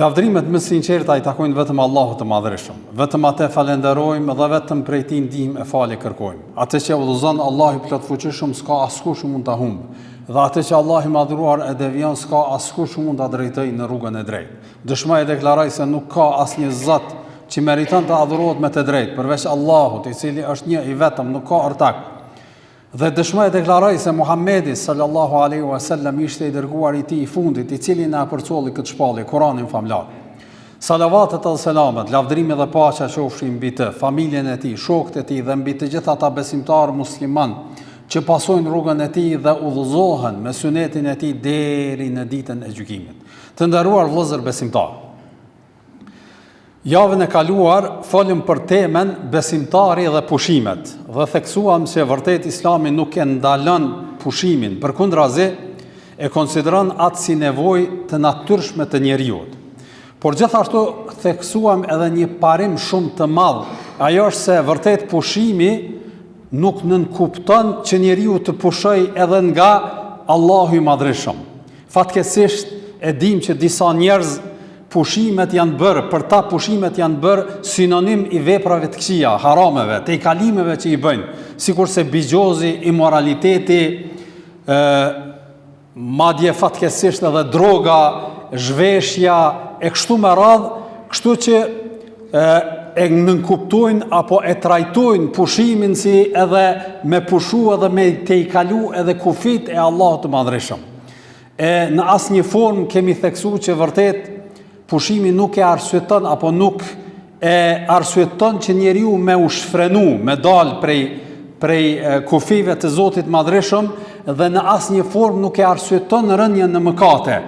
Lavdrimet më sinqerta i takojnë vetëm Allahut të Madhërisëm. Vetëm atë falenderojmë dhe vetëm prej tij ndihmë e falje kërkojmë. Atë që udhëzon Allahu i plotfuqishëm s'ka askush mund ta humbë. Dhe atë që Allahu i Madhëruar e devion s'ka askush mund ta drejtojë në rrugën e drejtë. Dëshmoj e deklaroj se nuk ka asnjë Zot që meriton të adhurohet me të drejtë përveç Allahut, i cili është një i vetëm, nuk ka ortak. Dhe dëshmoj e deklaroj se Muhamedi sallallahu alaihi wasallam ishte i dërguar i tij i fundit, i cili na përcolli këtë shpallje, Kur'anin famlar. Salavatet dhe selamet, lavdrimi dhe paqja qofshin mbi të, familjen e tij, shokët e tij dhe mbi të gjithë ata besimtarë musliman që pasojnë rrugën e tij dhe udhëzohen me sunetin e tij deri në ditën e gjykimit. Të nderuar vëllezër besimtarë, javën e kaluar folëm për temën besimtari dhe pushimet dhe theksuam se vërtet Islami nuk e ndalon pushimin, përkundrazi e konsideron atë si nevojë të natyrshme të njeriut. Por gjithashtu theksuam edhe një parim shumë të madh. Ajo është se vërtet pushimi nuk nënkupton që njeriu të pushoj edhe nga Allahu i Madhërisëm. Fatkeqësisht e dim që disa njerëz pushimet janë bërë, për ta pushimet janë bërë sinonim i veprave të këqija, harameve, të i kalimeve që i bëjnë, sikurse bigjozi, imoraliteti, madje fatkeqësisht edhe droga, zhveshja, e kështu me radhë, kështu që e nënkuptojnë apo e trajtojnë pushimin si edhe me pushu edhe me të i kalu edhe kufit e Allahut të Madhërisëm. Në asnjë formë kemi theksu që vërtet pushimi nuk e arsyeton apo nuk e arsyeton që njeriu me u shfrenu, me dal prej kufive të Zotit Madhërisëm dhe në asnjë formë nuk e arsyeton rënien në mëkate,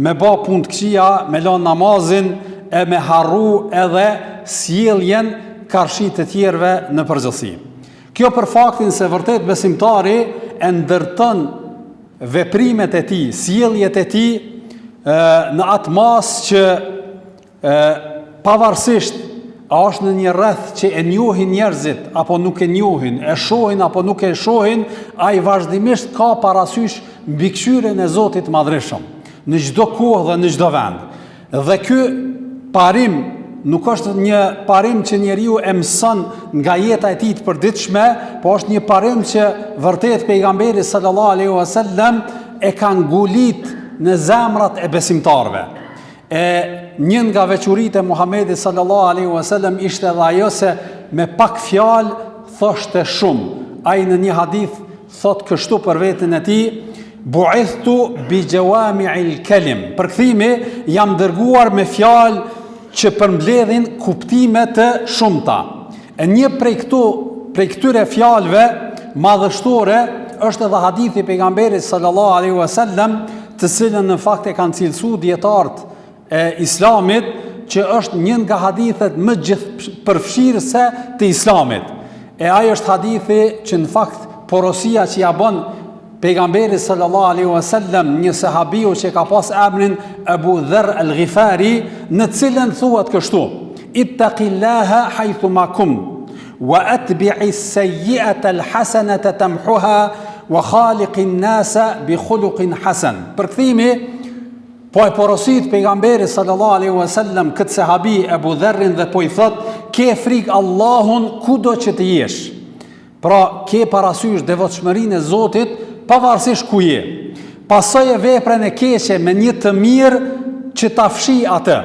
me bë punë të këqija, me lënë namazin e me harru edhe sjelljen karshi të tjerëve në përgjithësi. Kjo për faktin se vërtet besimtari e ndërton veprimet e tij, sjelljet e tij në atë mas që pavarësisht a është në një rreth që e njohin njerëzit apo nuk e njohin, e shohin apo nuk e shohin, ai vazhdimisht ka parasysh mbikëqyrjen e Zotit Madhërisëm në çdo kohë dhe në çdo vend. Dhe ky parim nuk është një parim që njeriu e mëson nga jeta e tij të përditshme, por është një parim që vërtet pejgamberi sallallahu alaihi wasallam e ka ngulit në zemrat e besimtarve. Një nga veçuritë e Muhamedit sallallahu alaihi wasallam ishte edhe ajo se me pak fjalë thoshte shumë. Ai në një hadith thot kështu për veten e tij: "Bu'ithtu bi jawami'il kalim." Përkthimi, jam dërguar me fjalë që përmbledhin kuptime të shumta. Një prej këtyre fjalëve madhështore është edhe hadithi pejgamberit sallallahu alaihi wasallam, të cilën në fakt e kanë cilësu dietarët e Islamit, që është një nga hadithet më gjithëpërfshirëse të Islamit. Ai është hadithi që në fakt porosia që ja bën pejgamberi sallallahu alaihi wasallam një sahabiu që ka pas emrin Abu Dharr al-Ghifari, në cilën thuhet kështu: "Ittaqillaha haythu ma kunt, wa atbi'i as-sayyi'ata al-hasanata tamhuha, wa khaliqin nasa bi khuluqin hasan." Përkthimi, po e porosit pejgamberi sallallahu alaihi wasallam këtë sahabi Abu Dharrin dhe po i thot: "Ke frikë Allahun kudo që të jesh." Pra, ke parasysh devotshmërinë e Zotit pavarësisht ku je. Pasoje veprën e keqe me një të mirë që ta fshi atë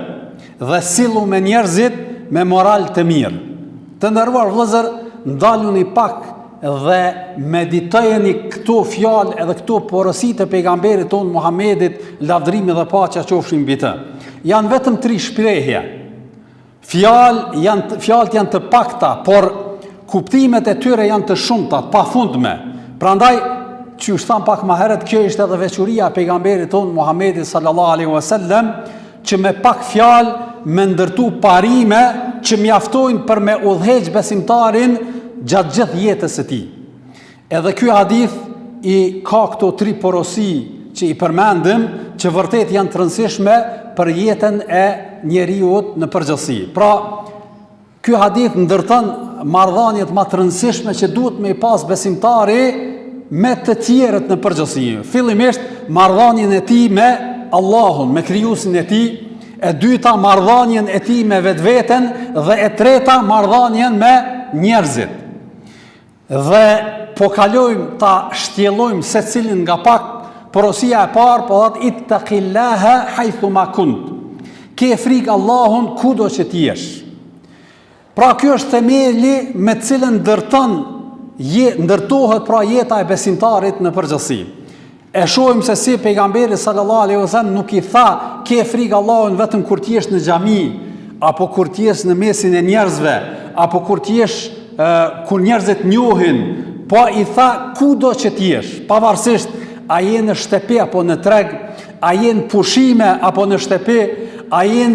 dhe sillu me njerëzit me moral të mirë. Të nderuar vëllezër, ndaluni pak dhe meditojeni këto fjalë edhe këto porositë e pejgamberit tonë Muhamedit, lavdrimi dhe paqja qofshin mbi të. Janë vetëm 3 shprehje. Fjalët janë të pakta, por kuptimet e tyre janë të shumta, të pafundme. Prandaj, që u tham pak më herët, kjo ishte edhe veçuria e pejgamberit tonë Muhamedit sallallahu alaihi wasallam, që me pak fjalë me ndërtu parime që mjaftojnë për me udhëheq besimtarin gjatë gjithë jetës së tij. Edhe ky hadith i ka këto 3 porosi që i përmendim, që vërtet janë të rëndësishme për jetën e njeriut në përgjithësi. Pra, ky hadith ndërton marrëdhëniet më të rëndësishme që duhet me i pas besimtari me të tjerët në përgjithësi. Fillimisht marrëdhënien e tij me Allahun, me krijuesin e tij, e dyta marrëdhënien e tij me vetveten dhe e treta marrëdhënien me njerëzit. Dhe po kalojmë ta shtjellojmë secilin nga pak. Porosia e parë po thotë ittaqillaha haythu ma kunt. Ke frikë Allahun kudo që të jesh. Pra kjo është themeli me cilën ndërtohet pra jeta e besimtarit në përgjithësi. E shohim se si pejgamberi sallallahu alaihi wasallam nuk i tha ke frikë Allahun vetëm kur të jesh në xhami, apo kur të jesh në mesin e njerëzve, apo kur të jesh kur njerëzit njohin, po i tha kudo që të jesh, pavarësisht a je në shtëpi apo në treg, a je në pushime apo në shtëpi, a je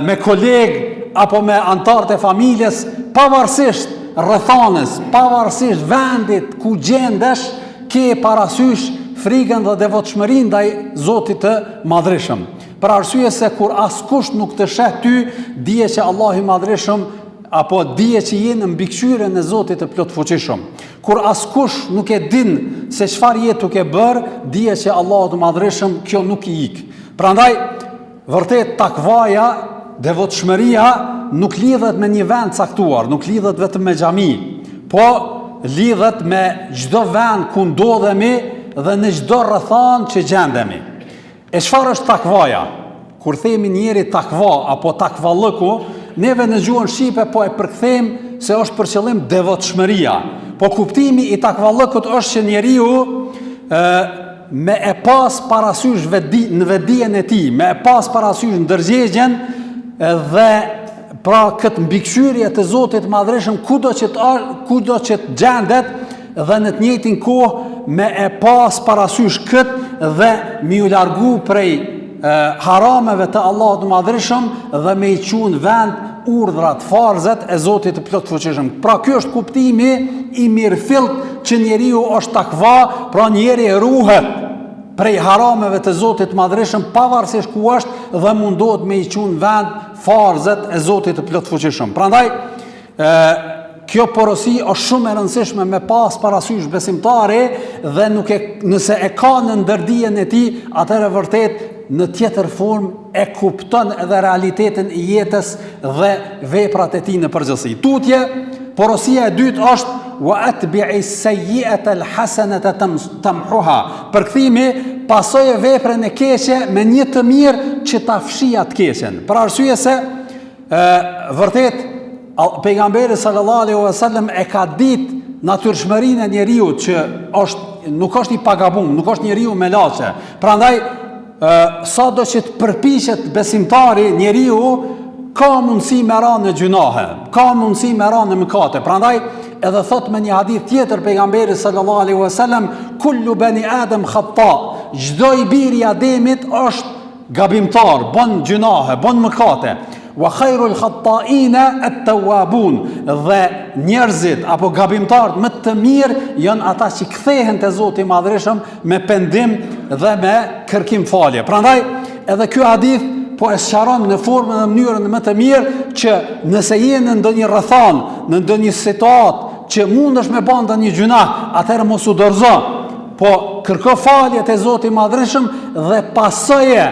me kolegë apo me antarët e familjes, pavarësisht rrethanës, pavarësisht vendit ku gjendesh, ke parasysh frikën dhe devotshmërinë ndaj Zotit të Madhreshëm. Për arsye se kur askush nuk të sheh ty, dije që Allahu i Madhreshëm apo dije që je në mbikëqyrjen e Zotit të Plotfuqishëm. Kur askush nuk e din se çfarë je duke bërë, dije që Allahu i Madhreshëm kjo nuk i ik. Prandaj vërtet takvaja, devotshmëria nuk lidhet me një vend caktuar, nuk lidhet vetëm me xhami, po lidhet me çdo vend ku ndodhemi dhe në çdo rrethan që gjendemi. E çfarë është takvaja? Kur themi njëri takva apo takvallëku, neve në gjuhën shqipe po e përkthejmë se është për qëllim devotshmëria. Po kuptimi i takvallëkut është që njeriu me e pas parasysh në vetdijen e tij, me e pas parasysh ndërgjegjen dhe pra këtë mbikëqyrje të Zotit Madhreshëm kudo që të gjendet dhe në të njëjtin kohë me e pas parasysh këtë dhe me u largu prej harameve të Allahut Madhreshëm dhe me i qunë vend urdhrat, farzet e Zotit të Plotfuqishëm. Pra ky është kuptimi i mirëfillt që njeriu është takva, pra njeri ruhet prej harameve të Zotit Madhreshëm pavarësisht ku është dhe mundohet me i qunë vend farzet e Zotit të Plotfuqishëm. Prandaj kjo porosi është shumë e rëndësishme me pas parasysh besimtari dhe nëse e ka në ndërdijen e tij, atëherë vërtet në tjetër formë e kupton edhe realitetin e jetës dhe veprat e tij në përgjithësi. Tutje, porosia e dytë është wa atbi'i sayyi'ata al-hasanata tamhuha. Përkthimi, pasoje veprën e keqe me një të mirë që ta fshijë atë keqen. Për arsye se vërtet pejgamberi sallallahu alaihi wasallam e ka ditë natyrshmërinë e njeriu që nuk është i pagabum, nuk është njeriu me laçe. Prandaj sado që të përpiqet besimtari, njeriu ka mundësi me ra në gjunahe, ka mundësi me ra në mëkate. Prandaj edhe thot me një hadith tjetër pejgamberi sallallahu alaihi wasallam, kullu bani Adam khata, çdo i biri i Ademit është gabimtar, bën gjunahe, bën mëkate. Wa khairul khata'ina at-tawwabun, dhe njerëzit apo gabimtarët më të mirë janë ata që kthehen te Zoti i Madhreshëm me pendim dhe me kërkim falje. Prandaj edhe ky hadith po e sqaron në formën dhe mënyrën më të mirë që nëse je në ndonjë rrethan, në ndonjë situatë që mundesh me bën ndonjë gjunah, atëherë mos u dorëzo, po kërko falje te Zoti i Madhreshëm dhe pasoje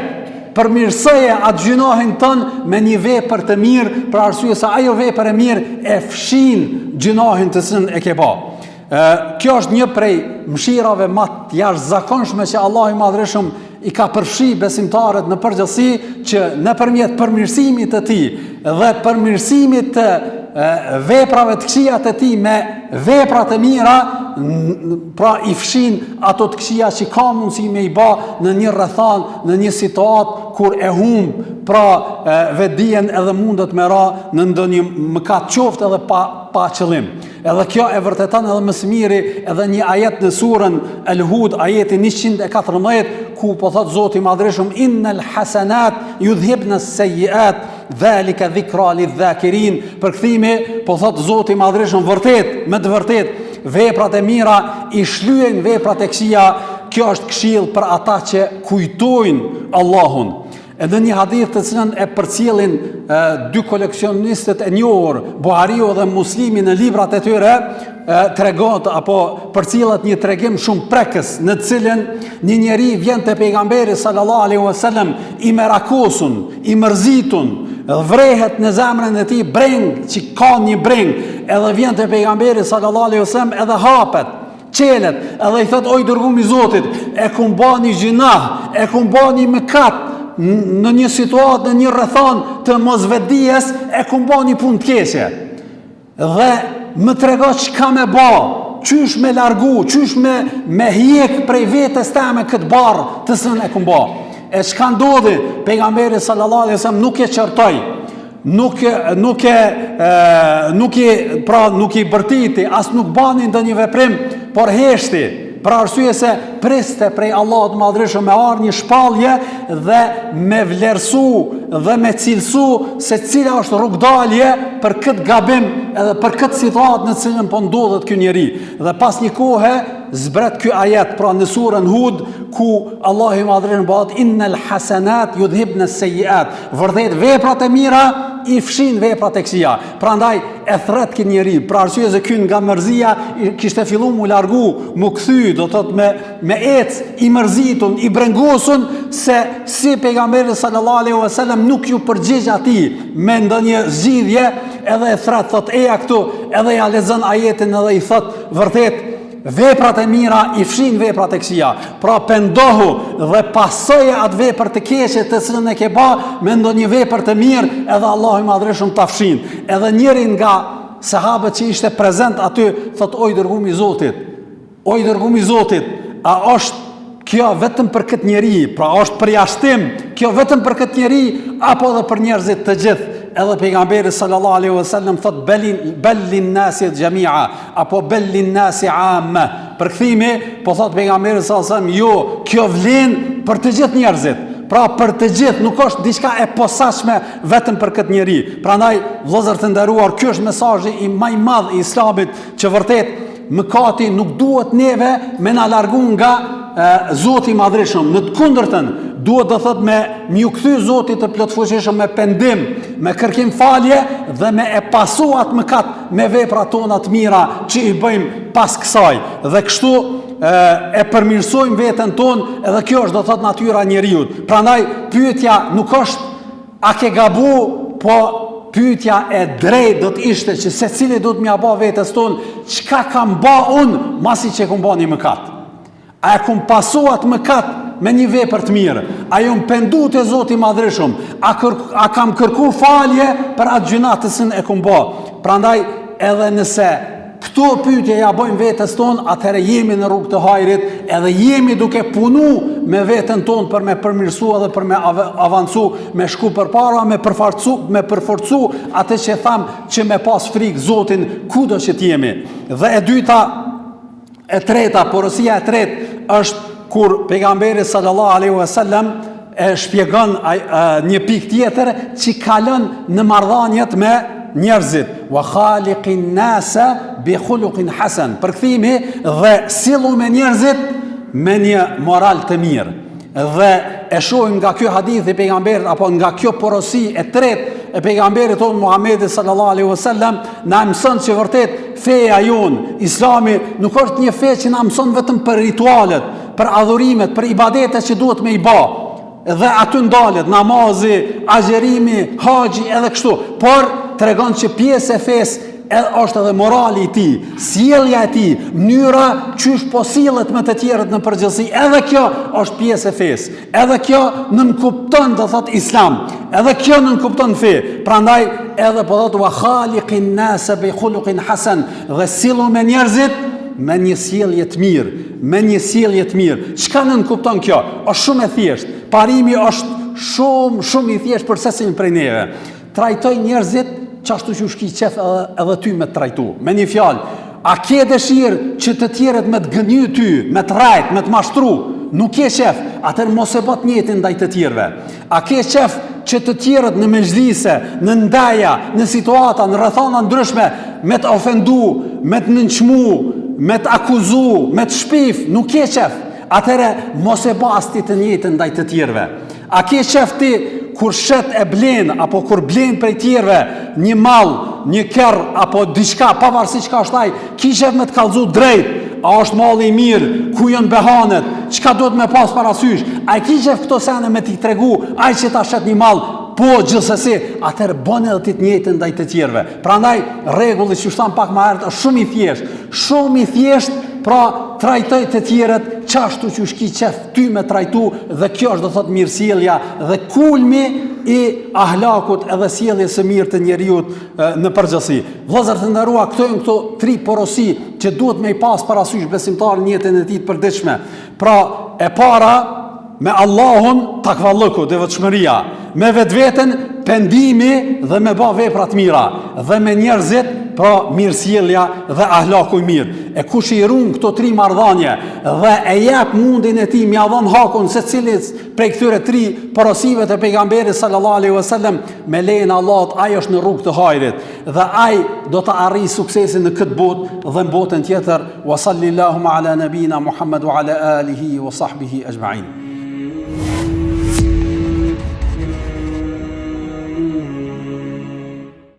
përmirësoje atë gjunohin tënë me një vepër të mirë, për arsye se ajo vepër e mirë e fshin gjunohin të cilën e ke bërë. Kjo është një prej mëshirave më të jashtëzakonshme që Allahu i Madhreshëm i ka përfshi besimtarët në përgjithësi, që nëpërmjet përmirësimit të tij dhe përmirësimit të veprave të këqija të tij me vepra të mira, pra i fshin ato të këqija që ka mundësi me i bë në një rrethan, në një situatë kur e humb pra vetdijen edhe mundet me ra në ndonjë mëkat qoftë edhe pa qëllim. Edhe kjo e vërteton edhe më së miri edhe një ajet në surën El-Hud, ajeti 114, ku po thot Zoti i Madhreshëm, innal hasanat yudhhibna as-sayyi'at dhalika dhikra lidh-dhakirin. Përkthimi, po thot Zoti i Madhreshëm, vërtet, me të vërtet, veprat e mira i shlyejnë veprat e këqija. Kjo është këshill për ata që kujtojnë Allahun. Edhe një hadith të cilën e përcjellin dy koleksionistët e njohur, Buhariu dhe Muslimi në librat e tyre, tregon apo përcjellet një tregim shumë prekës, në të cilën një njeri vjen te pejgamberi sallallahu alaihi wasallam i merakosun, i mërzitun, vrehet në zemrën e tij breng, që ka një breng, edhe vjen te pejgamberi sallallahu alaihi wasallam edhe hapet, qelet, edhe i thot: "Oj dërgumi i Zotit, e kum bë një gjinah, e kum bë një mëkat në një situatë, në një rrethon të mosvedijes, e kum bë një punë të keqe. Dhe më trego çka me bë, qysh me largu, qysh me hjek prej vetes teme këtë barë të sën e kum bë." E çka ndodhi? Pejgamberi sallallahu alaihi wasallam nuk e çortoi, nuk i bërtiti, as nuk bani ndonjë veprim, por heshti, për arsye se priste prej Allahut Madhreshëm me arë një shpallje dhe me vlerësu dhe me cilësu se cila është rrugdalje për këtë gabim edhe për këtë situatë në cilën po ndodhet ky njeri. Dhe pas një kohe zbret ky ajet, pra në surën Hud, ku Allahu i Madhreshëm bëhet: "Innal hasanat yudhibna as-sayyi'at." Vërtet veprat e mira i fshin veprat e këqija. Prandaj e thret ky njeri, për arsye se ky nga mërzia kishte filluar mu largu, mu kthy, do thot me ec i mërzitun, i brengosun, se si pejgamberi sallallahu alaihi wasallam nuk ju përgjigj atij me ndonjë zgjidhje, edhe e thret, thot: "Eja këtu", edhe ja lexon ajetin edhe i thot: "Vërtet veprat e mira i fshin veprat e këqija. Pra pendohu dhe pasoje atë vepër të keqe të cilën e ke bë me ndonjë vepër të mirë, edhe Allahu i Madhreshëm ta fshin." Edhe njëri nga sahabët që ishte prezent aty thot: "Oj dërgumi i Zotit, oj dërgumi i Zotit, a është kjo vetëm për këtë njeri, pra është përjashtim kjo vetëm për këtë njeri, apo edhe për njerëzit të gjithë?" Edhe pejgamberi sallallahu alaihi wasallam thot: "Bellin nasi jami'a", apo "Bellin nasi amma". Përkthimi, po thot pejgamberi sallallahu alaihi wasallam: "Jo, kjo vlen për të gjithë njerëzit." Pra për të gjithë, nuk është diçka e posaçme vetëm për këtë njeri. Prandaj, vëllezër të nderuar, ky është mesazhi i më i madh i Islamit, që vërtet mëkati nuk duhet neve me na largu nga Zoti i Madhreshëm. Në të kundërtën, duhet të thot me mju kthy Zotit të plotfuqishëm me pendim, me kërkim falje dhe me e pasu atë mëkat me veprat tona të mira që i bëjmë pas kësaj. Dhe kështu e përmirësojmë veten tonë, edhe kjo është do thot natyra e njeriu. Prandaj pyetja nuk është a ke gabu, po pyetja e drejtë do të ishte që secili do të m'ia bë vetes tonë: çka kam bë unë masi që kum bë një mëkat? A e kum pasu atë mëkat me një vepër të mirë? A jam pendu te Zoti i Madhreshëm? A kam kërku falje për atë gjuna të cilën e kum bë? Prandaj edhe nëse këto pyetje ja bëjmë vetes tonë, atëherë jemi në rrugë të hajrit, edhe jemi duke punu me veten tonë për me përmirësua dhe për me avancu, me shku përpara, me përforcu atë që tham, që me pas frikë Zotin kudo që t'jemi. Dhe e dyta, e treta, porosia e tretë është kur pejgamberi sallallahu alaihi wasallam e shpjegon një pikë tjetër që kalon në marrëdhëniet me njerëzit: "Wa khaliqin nasa bi khuluqin hasan." Përkthimi, dhe sillu me njerëzit me një moral të mirë. Dhe e shohim nga ky hadith i pejgamberit, apo nga kjo porosi e tretë e pejgamberit tonë Muhamedit sallallahu alaihi wasallam, na mëson që vërtet feja jon, Islami, nuk është një fe që na mëson vetëm për ritualet, për adhurimet, për ibadetet që duhet me i bë. Dhe aty ndalet namazi, agjerimi, haxhi edhe kështu, por tregon që pjesë e fesë është edhe morali i tij, sjellja e tij, mënyra qysh po sillet me të tjerët në përgjithësi. Edhe kjo është pjesë e fesë. Edhe kjo nënkupton, do thot Islam. Edhe kjo nënkupton fe. Prandaj edhe po thot: "Wa khaliqin nasa bi khuluqin hasan", dhe sillu me njerëzit me një sjellje të mirë, me një sjellje të mirë. Çka nënkupton kjo? Është shumë e thjeshtë. Parimi është shumë i thjeshtë për secilin prej neve. Trajtoj njerëzit qashtu që shki qef edhe ty me të trajtu. Me një fjalë, a ke dëshirë që të tjerët me të gënjy ty, me të rajt, me të mashtru? Nuk ke qef, atër mos e bët njëtin ndaj të tjerve. A ke qef që të tjerët në mezhlise, në ndaja, në situata, në rrethana ndryshme, me të ofendu, me të nënçmu, me të akuzu, me të shpif? Nuk ke qef. Atëre mos e basti të njëjtën ndaj të tjerëve. A ke qef ti kur shet e blen, apo kur blen prej tjerëve, një mall, një kerr apo diçka, pavarësisht çka është ai, ki shef me të kallëzu drejt. A është malli i mirë, ku janë behanet, çka duhet me pas parasysh? A ki shef këto sene me t'i tregu, ai që ta shet një mall, po gjithsesi, atëherë bën edhe ti të njëjtën ndaj të tjerëve. Prandaj rregulli që thon pak më herët është shumë i thjeshtë, pra trajtoj të tjerët qashtu që shki qef ty me trajtu, dhe kjo është do thot mirësjellja dhe kulmi i ahlakut edhe sjelljes së mirë të njeriut në përgjithësi. Vëllezër të nderuar, këto janë këto 3 porosi që duhet me i pas parasysh besimtar në jetën e tij të përditshme. Pra, e para me Allahun takvallëku, devotshmëria, me vetveten pendimi dhe me bë vepra të mira, dhe me njerëzit pra mirësjellja dhe ahlaku i mirë. E kush i ruan këto 3 marrëdhënie dhe e jep mundin e tij mja dhon hakun secilit prej këtyre 3 porosive të pejgamberit sallallahu alaihi wasallam, me lejen e Allahut ai është në rrugë të hajrit dhe ai do të arrijë suksesin në këtë botë dhe në botën tjetër. Wa sallallahu ala nabina Muhammad wa ala alihi wa sahbihi ajma'in.